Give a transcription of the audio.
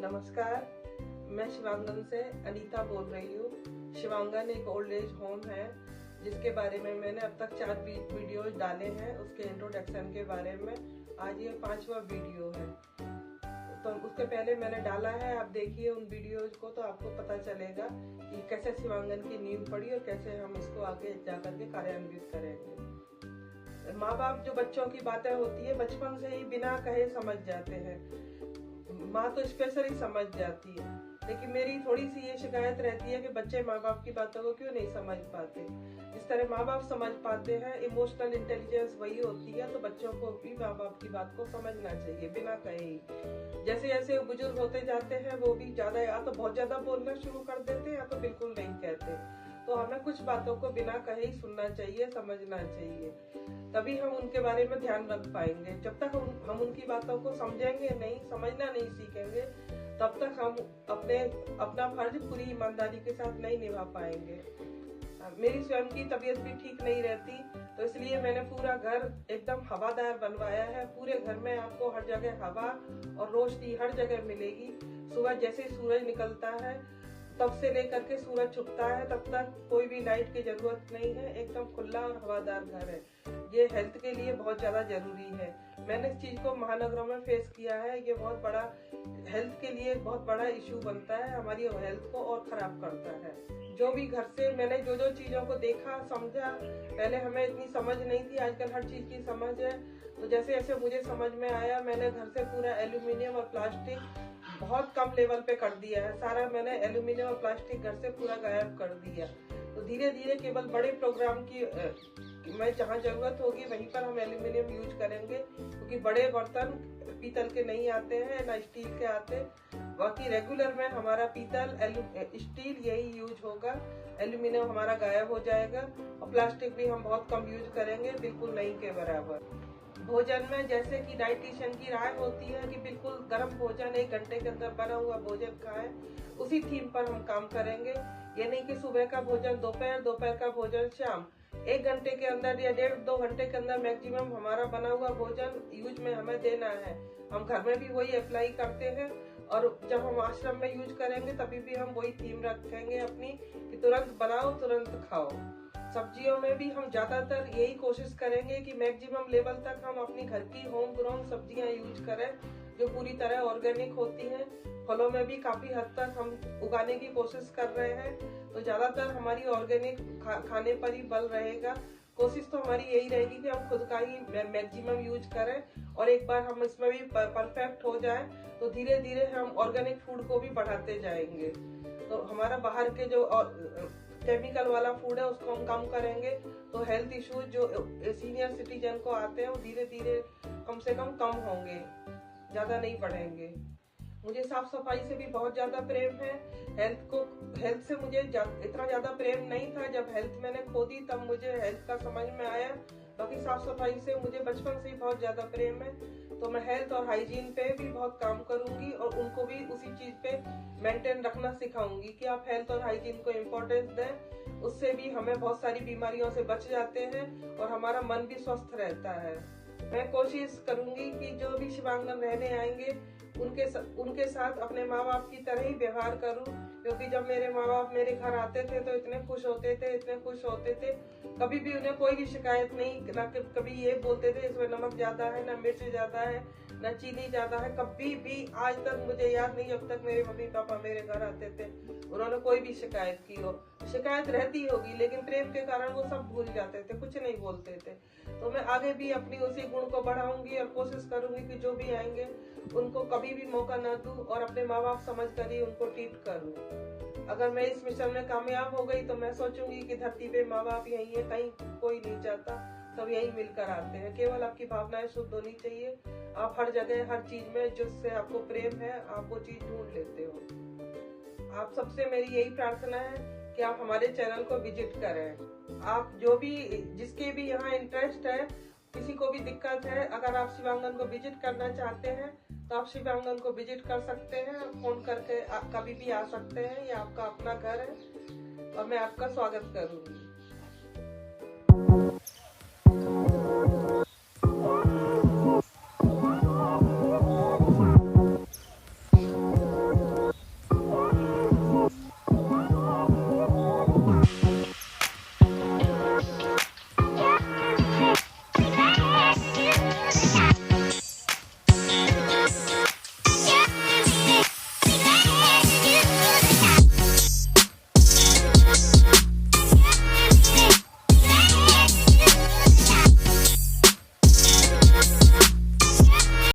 नमस्कार, मैं शिवांगन से अनीता बोल रही हूँ। शिवांगन एक ओल्ड एज होम है जिसके बारे में मैंने अब तक 4 वीडियोज डाले हैं। उसके इंट्रोडक्शन के बारे में आज ये 5वां वीडियो है। तो उसके पहले मैंने डाला है, आप देखिए उन वीडियोज को तो आपको पता चलेगा कि कैसे शिवांगन की नींव पड़ी और कैसे हम इसको आगे जाकर के कार्यान्वित करेंगे। माँ बाप जो बच्चों की बातें होती है बचपन से ही बिना कहे समझ जाते हैं। माँ तो स्पेशली समझ जाती है, लेकिन मेरी थोड़ी सी ये शिकायत रहती है कि बच्चे माँ बाप की बातों को क्यों नहीं समझ पाते। जिस तरह माँ बाप समझ पाते हैं, इमोशनल इंटेलिजेंस वही होती है, तो बच्चों को भी माँ बाप की बात को समझना चाहिए बिना कहे ही। जैसे जैसे वो बुजुर्ग होते जाते हैं वो भी ज्यादा या तो बहुत ज्यादा बोलना शुरू कर देते हैं या तो बिल्कुल नहीं कहते। तो हमें कुछ बातों को बिना कहे ही सुनना चाहिए, समझना चाहिए, तभी हम उनके बारे में ध्यान रख पाएंगे। जब तक हम उनकी बातों को समझेंगे नहीं, समझना नहीं सीखेंगे, तब तक हम अपना फर्ज पूरी ईमानदारी के साथ नहीं निभा पाएंगे। मेरी स्वयं की तबीयत भी ठीक नहीं रहती, तो इसलिए मैंने पूरा घर एकदम हवादार बनवाया है। पूरे घर में आपको हर जगह हवा और रोशनी हर जगह मिलेगी। सुबह जैसे सूरज निकलता है तब से लेकर के सूरज छुपता है तब तक कोई भी लाइट की जरूरत नहीं है। एकदम खुला और हवादार घर है। ये हेल्थ के लिए बहुत ज्यादा जरूरी है। मैंने इस चीज को महानगरों में फेस किया है। ये बहुत बड़ा हेल्थ के लिए बहुत बड़ा इशू बनता है, हमारी हेल्थ को और खराब करता है। जो भी घर से मैंने जो चीजों को देखा समझा, पहले हमें इतनी समझ नहीं थी, आजकल हर चीज की समझ है। तो जैसे जैसे मुझे समझ में आया, मैंने घर से पूरा एल्यूमिनियम और प्लास्टिक बहुत कम लेवल पे कर दिया है। सारा मैंने एल्यूमिनियम और प्लास्टिक घर से पूरा गायब कर दिया। तो धीरे धीरे केवल बड़े प्रोग्राम की मैं जहाँ जरूरत होगी वहीं पर हम एल्यूमिनियम यूज करेंगे, क्योंकि बड़े बर्तन पीतल के नहीं आते हैं ना स्टील के आते। बाकी रेगुलर में हमारा पीतल स्टील यही यूज होगा। एल्यूमिनियम हमारा गायब हो जाएगा और प्लास्टिक भी हम बहुत कम यूज करेंगे, बिल्कुल नहीं के बराबर। भोजन में जैसे कि डाइटिशियन की राय होती है कि बिल्कुल गर्म भोजन 1 घंटे के अंदर बना हुआ भोजन खाएं, उसी थीम पर हम काम करेंगे। ये नहीं कि सुबह का भोजन दोपहर, दोपहर का भोजन शाम। 1 घंटे के अंदर या 1.5-2 घंटे के अंदर मैक्सिमम हमारा बना हुआ भोजन यूज में हमें देना है। हम घर में भी वही अप्लाई करते हैं और जब हम आश्रम में यूज करेंगे तभी भी हम वही थीम रखेंगे अपनी कि तुरंत बनाओ तुरंत खाओ। सब्जियों में भी हम ज्यादातर यही कोशिश करेंगे कि मैक्सिमम लेवल तक हम अपनी घर की होम ग्रोन सब्जियां यूज करें जो पूरी तरह ऑर्गेनिक होती हैं। फलों में भी काफी हद तक हम उगाने की कोशिश कर रहे हैं, तो ज्यादातर हमारी ऑर्गेनिक खाने पर ही बल रहेगा। कोशिश तो हमारी यही रहेगी कि हम खुद का ही मैक्सिमम यूज करें, और एक बार हम इसमें भी परफेक्ट हो जाए तो धीरे धीरे हम ऑर्गेनिक फूड को भी बढ़ाते जाएंगे। तो हमारा बाहर के जो केमिकल वाला फूड है उसको हम कम करेंगे, तो हेल्थ इश्यूज जो सीनियर सिटीजन को आते हैं वो धीरे धीरे कम से कम होंगे, ज्यादा नहीं बढ़ेंगे। मुझे साफ सफाई से भी बहुत ज्यादा प्रेम है। हेल्थ से मुझे इतना ज्यादा प्रेम नहीं था। जब हेल्थ मैंने खो दी तब मुझे हेल्थ का समझ में आया। बाकी साफ सफाई से मुझे बचपन से ही बहुत ज्यादा प्रेम है, तो मैं हेल्थ और हाइजीन पे भी बहुत काम करूंगी और उनको भी उसी चीज पे मेंटेन रखना सिखाऊंगी कि आप हेल्थ और हाइजीन को इम्पोर्टेंस दें। उससे भी हमें बहुत सारी बीमारियों से बच जाते हैं और हमारा मन भी स्वस्थ रहता है। मैं कोशिश करूंगी कि जो भी शिवांगन रहने आएंगे उनके साथ अपने माँ बाप की तरह ही व्यवहार करूं, क्योंकि जब मेरे माँ बाप मेरे घर आते थे तो इतने खुश होते थे, कभी भी उन्हें कोई भी शिकायत नहीं, ना कभी ये बोलते थे इसमें नमक ज्यादा है, ना मिर्च ज्यादा है, ना चीनी ज्यादा है। कभी भी आज तक मुझे याद नहीं जब तक मेरे मम्मी पापा मेरे घर आते थे उन्होंने कोई भी शिकायत की हो। शिकायत रहती होगी लेकिन प्रेम के कारण वो सब भूल जाते थे, कुछ नहीं बोलते थे। तो मैं आगे भी अपनी उसी गुण को बढ़ाऊंगी और कोशिश करूंगी कि जो भी आएंगे उनको कभी भी मौका ना दूं और अपने माँ बाप समझ कर ही उनको ट्रीट करूं। अगर मैं इस मिशन में कामयाब हो गई तो मैं सोचूंगी कि धरती पे माँ बाप यही है, कहीं कोई नहीं चाहता, सब यही मिलकर आते हैं। केवल आपकी भावनाएं शुद्ध होनी चाहिए। आप हर जगह हर चीज में जिससे आपको प्रेम है आप वो चीज ढूंढ लेते हो। आप सबसे मेरी यही प्रार्थना है कि आप हमारे चैनल को विजिट करें। आप जो भी जिसके भी यहाँ इंटरेस्ट है, किसी को भी दिक्कत है, अगर आप शिवांगन को विजिट करना चाहते हैं तो आप शिवांगन को विजिट कर सकते हैं। फोन करके आप कभी भी आ सकते हैं। ये आपका अपना घर है और मैं आपका स्वागत करूंगी।